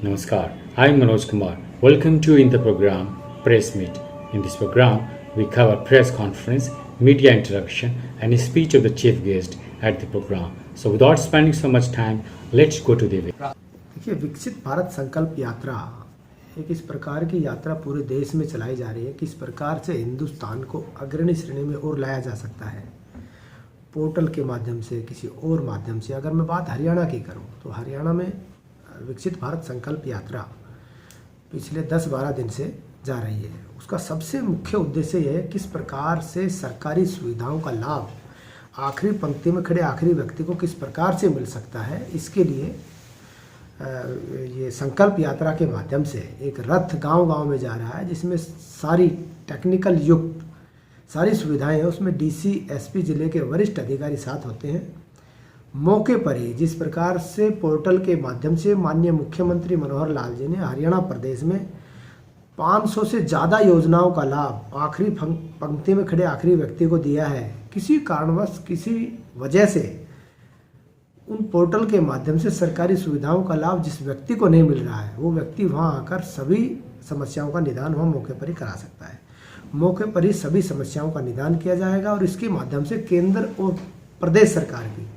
Namaskar, I am Manoj Kumar. Welcome to in the program Press Meet. In this program, we cover press conference, media interaction, and a speech of the chief guest at the program. So, without spending so much time, let's go to the event. देखिए, विकसित भारत संकल्प यात्रा एक इस प्रकार की यात्रा पूरे देश में चलाई जा रही है कि इस प्रकार से हिंदुस्तान को अग्रणी श्रेणी में और लाया जा सकता है पोर्टल के माध्यम से, किसी और माध्यम से। अगर मैं बात हरियाणा की करूं तो हरियाणा में विकसित भारत संकल्प यात्रा पिछले 10-12 दिन से जा रही है। उसका सबसे मुख्य उद्देश्य यह है किस प्रकार से सरकारी सुविधाओं का लाभ आखिरी पंक्ति में खड़े आखिरी व्यक्ति को किस प्रकार से मिल सकता है। इसके लिए ये संकल्प यात्रा के माध्यम से एक रथ गांव-गांव में जा रहा है, जिसमें सारी टेक्निकल युक्त सारी सुविधाएं हैं। उसमें डीसी, एसपी जिले के वरिष्ठ अधिकारी साथ होते हैं। मौके पर ही जिस प्रकार से पोर्टल के माध्यम से माननीय मुख्यमंत्री मनोहर लाल जी ने हरियाणा प्रदेश में 500 से ज़्यादा योजनाओं का लाभ आखिरी पंक्ति में खड़े आखिरी व्यक्ति को दिया है। किसी कारणवश किसी वजह से उन पोर्टल के माध्यम से सरकारी सुविधाओं का लाभ जिस व्यक्ति को नहीं मिल रहा है, वो व्यक्ति वहां आकर सभी समस्याओं का निदान वहाँ मौके पर ही करा सकता है। मौके पर ही सभी समस्याओं का निदान किया जाएगा और इसके माध्यम से केंद्र और प्रदेश सरकार की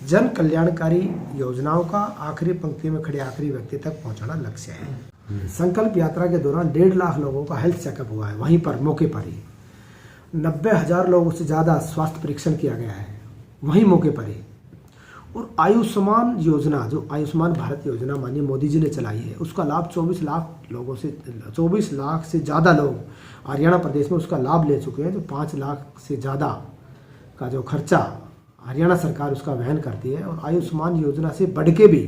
जन कल्याणकारी योजनाओं का आखिरी पंक्ति में खड़े आखिरी व्यक्ति तक पहुंचाना लक्ष्य है। संकल्प यात्रा के दौरान 1.5 लाख लोगों का हेल्थ चेकअप हुआ है वहीं पर मौके पर ही। 90,000 लोगों से ज़्यादा स्वास्थ्य परीक्षण किया गया है वहीं मौके पर ही। और आयुष्मान योजना, जो आयुष्मान भारत योजना माननीय मोदी जी ने चलाई है, उसका लाभ 24 लाख से ज़्यादा लोग हरियाणा प्रदेश में उसका लाभ ले चुके हैं। जो 5 लाख से ज़्यादा का जो खर्चा हरियाणा सरकार उसका वहन करती है। और आयुष्मान योजना से बढ़ के भी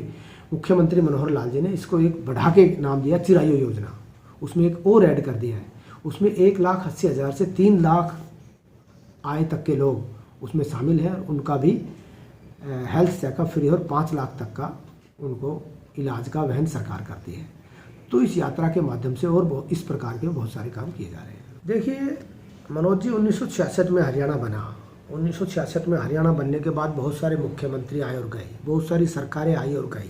मुख्यमंत्री मनोहर लाल जी ने इसको एक बढ़ा के नाम दिया चिरायु योजना। उसमें एक और ऐड कर दिया है। उसमें 1,80,000 से 3 लाख आय तक के लोग उसमें शामिल हैं। उनका भी हेल्थ चेकअप फ्री और 5 लाख तक का उनको इलाज का वहन सरकार करती है। तो इस यात्रा के माध्यम से और इस प्रकार के बहुत सारे काम किए जा रहे हैं। देखिए मनोज जी, 1966 में हरियाणा बना। 1966 में हरियाणा बनने के बाद बहुत सारे मुख्यमंत्री आए और गए, बहुत सारी सरकारें आई और गई,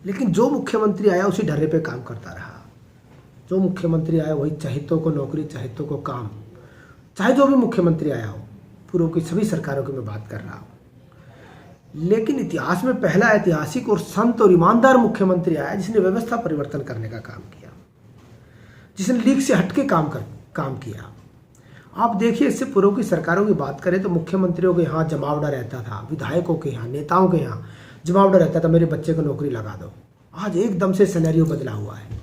लेकिन जो मुख्यमंत्री आया उसी ढर्रे पे काम करता रहा। जो मुख्यमंत्री आया वही चहेतों को नौकरी, चहेतों को काम। चाहे जो भी मुख्यमंत्री आया हो, पूर्व की सभी सरकारों की मैं बात कर रहा हूँ, लेकिन इतिहास में पहला ऐतिहासिक और संत और ईमानदार मुख्यमंत्री आया जिसने व्यवस्था परिवर्तन करने का काम किया, जिसने लीक से हटके काम किया। आप देखिए, इससे पूर्व की सरकारों की बात करें तो मुख्यमंत्रियों के यहाँ जमावड़ा रहता था, विधायकों के यहाँ, नेताओं के यहाँ जमावड़ा रहता था, मेरे बच्चे को नौकरी लगा दो। आज एकदम से सिनेरियो बदला हुआ है।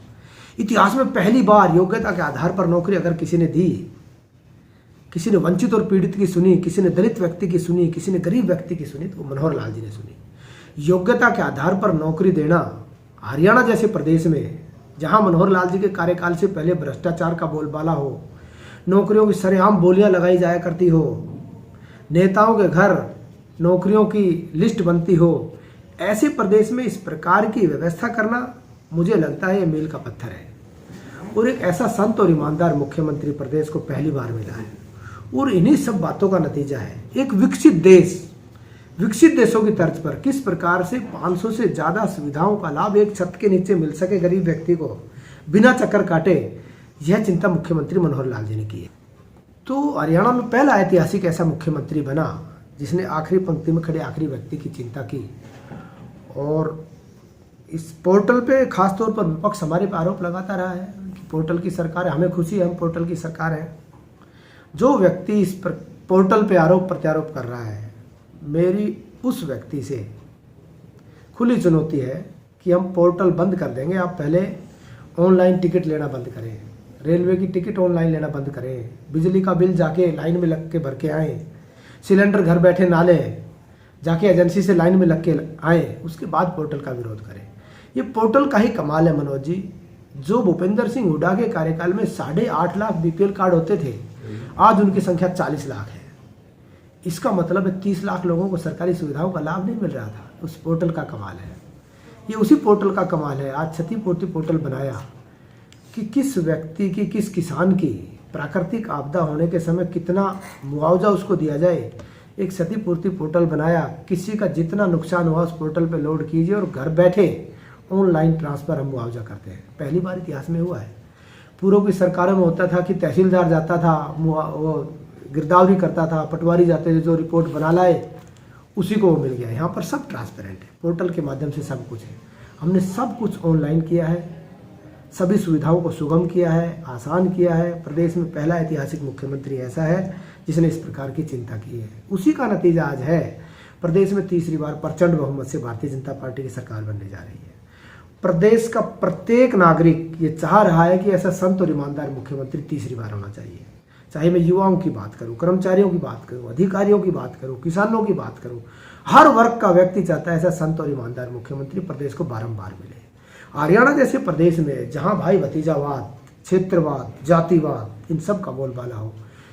इतिहास में पहली बार योग्यता के आधार पर नौकरी अगर किसी ने दी, किसी ने वंचित और पीड़ित की सुनी, किसी ने दलित व्यक्ति की सुनी, किसी ने गरीब व्यक्ति की सुनी, तो मनोहर लाल जी ने सुनी। योग्यता के आधार पर नौकरी देना हरियाणा जैसे प्रदेश में, जहां मनोहर लाल जी के कार्यकाल से पहले भ्रष्टाचार का बोलबाला हो, नौकरियों की सरेआम बोलियां लगाई जाया करती हो, नेताओं के घर नौकरियों की लिस्ट बनती हो, ऐसे प्रदेश में इस प्रकार की व्यवस्था करना मुझे लगता है ये मील का पत्थर है। और एक ऐसा संत और ईमानदार मुख्यमंत्री प्रदेश को पहली बार मिला है। और इन्हीं सब बातों का नतीजा है एक विकसित देश, विकसित देशों की तर्ज पर किस प्रकार से 500 से ज़्यादा सुविधाओं का लाभ एक छत के नीचे मिल सके गरीब व्यक्ति को बिना चक्कर काटे, यह चिंता मुख्यमंत्री मनोहर लाल जी ने की है। तो हरियाणा में पहला ऐतिहासिक ऐसा मुख्यमंत्री बना जिसने आखिरी पंक्ति में खड़े आखिरी व्यक्ति की चिंता की। और इस पोर्टल पे खासतौर पर विपक्ष हमारे पे आरोप लगाता रहा है कि पोर्टल की सरकार है। हमें खुशी है, हम पोर्टल की सरकार है। जो व्यक्ति इस पोर्टल पे आरोप प्रत्यारोप कर रहा है, मेरी उस व्यक्ति से खुली चुनौती है कि हम पोर्टल बंद कर देंगे। आप पहले ऑनलाइन टिकट लेना बंद करें, रेलवे की टिकट ऑनलाइन लेना बंद करें, बिजली का बिल जाके लाइन में लग के भर के आएँ, सिलेंडर घर बैठे ना लें, जाके एजेंसी से लाइन में लग के आएँ, उसके बाद पोर्टल का विरोध करें। ये पोर्टल का ही कमाल है मनोज जी। जो भूपेंद्र सिंह हुड्डा के कार्यकाल में 8.5 लाख बीपीएल कार्ड होते थे, आज उनकी संख्या 40 लाख है। इसका मतलब है 30 लाख लोगों को सरकारी सुविधाओं का लाभ नहीं मिल रहा था। उस पोर्टल का कमाल है, ये उसी पोर्टल का कमाल है। आज क्षतिपूर्ति पोर्टल बनाया कि किस व्यक्ति की, किस किसान की प्राकृतिक आपदा होने के समय कितना मुआवजा उसको दिया जाए। एक क्षतिपूर्ति पोर्टल बनाया, किसी का जितना नुकसान हुआ उस पोर्टल पे लोड कीजिए और घर बैठे ऑनलाइन ट्रांसफ़र हम मुआवजा करते हैं। पहली बार इतिहास में हुआ है। पूर्व की सरकारों में होता था कि तहसीलदार जाता था, वो गिरदावरी करता था, पटवारी जाते थे, जो रिपोर्ट बना लाए उसी को वो मिल गया। यहाँ पर सब ट्रांसपेरेंट है, पोर्टल के माध्यम से सब कुछ है। हमने सब कुछ ऑनलाइन किया है, सभी सुविधाओं को सुगम किया है, आसान किया है। प्रदेश में पहला ऐतिहासिक मुख्यमंत्री ऐसा है जिसने इस प्रकार की चिंता की है। उसी का नतीजा आज है प्रदेश में तीसरी बार प्रचंड बहुमत से भारतीय जनता पार्टी की सरकार बनने जा रही है। प्रदेश का प्रत्येक नागरिक ये चाह रहा है कि ऐसा संत और ईमानदार मुख्यमंत्री तीसरी बार होना चाहिए। चाहे मैं युवाओं की बात करूं, कर्मचारियों की बात करूं, अधिकारियों की बात करूं, किसानों की बात करूं, हर वर्ग का व्यक्ति चाहता है ऐसा संत और ईमानदार मुख्यमंत्री प्रदेश को बारंबार मिले। हरियाणा जैसे प्रदेश में जहां भाई भतीजावाद, क्षेत्रवाद, जातिवाद, इन सब का बोलबाला हो,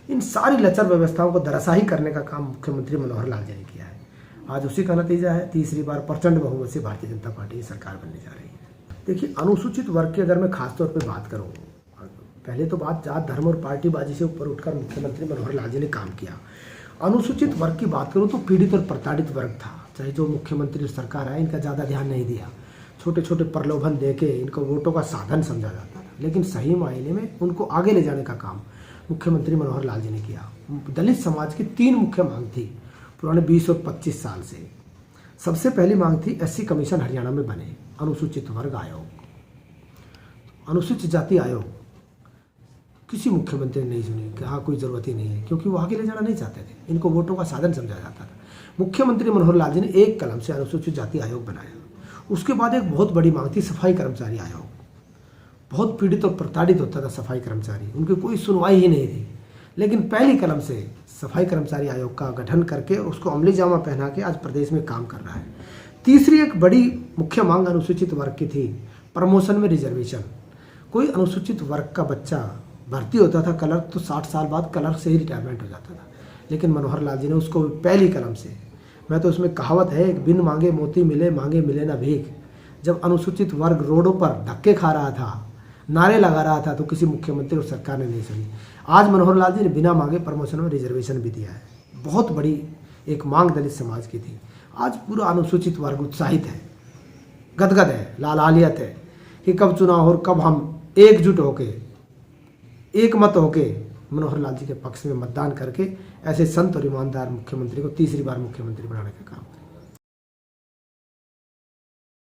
इन सारी लचर व्यवस्थाओं को धराशायी करने का काम मुख्यमंत्री मनोहर लाल जी ने किया है। आज उसी का नतीजा है तीसरी बार प्रचंड बहुमत से भारतीय जनता पार्टी की सरकार बनने जा रही है। देखिए, अनुसूचित वर्ग की अगर मैं खासतौर पर बात करूँ, पहले तो बात जात धर्म और पार्टीबाजी से ऊपर उठकर मुख्यमंत्री मनोहर लाल जी ने काम किया। अनुसूचित वर्ग की बात करूँ तो पीड़ित और प्रताड़ित वर्ग था। चाहे जो मुख्यमंत्री सरकार है, इनका ज़्यादा ध्यान नहीं दिया, छोटे छोटे प्रलोभन देके इनको वोटों का साधन समझा जाता था। लेकिन सही मायने में उनको आगे ले जाने का काम मुख्यमंत्री मनोहर लाल जी ने किया। दलित समाज की 3 मुख्य मांग थी पुराने 20 और 25 साल से। सबसे पहली मांग थी SC कमीशन हरियाणा में बने, अनुसूचित वर्ग आयोग, अनुसूचित जाति आयोग। किसी मुख्यमंत्री ने नहीं सुनी कि हाँ कोई ज़रूरत ही नहीं है, क्योंकि वो आगे ले जाना नहीं चाहते थे, इनको वोटों का साधन समझा जाता था। मुख्यमंत्री मनोहर लाल जी ने एक कलम से अनुसूचित जाति आयोग बनाया। उसके बाद एक बहुत बड़ी मांग थी सफाई कर्मचारी आयोग। बहुत पीड़ित और प्रताड़ित होता था सफाई कर्मचारी, उनकी कोई सुनवाई ही नहीं थी। लेकिन पहली कलम से सफाई कर्मचारी आयोग का गठन करके उसको अमली जामा पहना के आज प्रदेश में काम कर रहा है। तीसरी एक बड़ी मुख्य मांग अनुसूचित वर्ग की थी, प्रमोशन में रिजर्वेशन। कोई अनुसूचित वर्ग का बच्चा भर्ती होता था क्लर्क, तो 60 साल बाद क्लर्क से ही रिटायरमेंट हो जाता था। लेकिन मनोहर लाल जी ने उसको पहली कलम से, मैं तो उसमें कहावत है, बिन मांगे मोती मिले, मांगे मिले ना भीख। जब अनुसूचित वर्ग रोडों पर धक्के खा रहा था, नारे लगा रहा था, तो किसी मुख्यमंत्री और सरकार ने नहीं सुनी। आज मनोहर लाल जी ने बिना मांगे प्रमोशन में रिजर्वेशन भी दिया है। बहुत बड़ी एक मांग दलित समाज की थी। आज पूरा अनुसूचित वर्ग उत्साहित है, गदगद है, लालालियत है कि कब चुनाव और कब हम एकजुट होके, एक मत होके मनोहर लाल जी के पक्ष में मतदान करके ऐसे संत और ईमानदार मुख्यमंत्री को तीसरी बार मुख्यमंत्री बनाने का काम करें।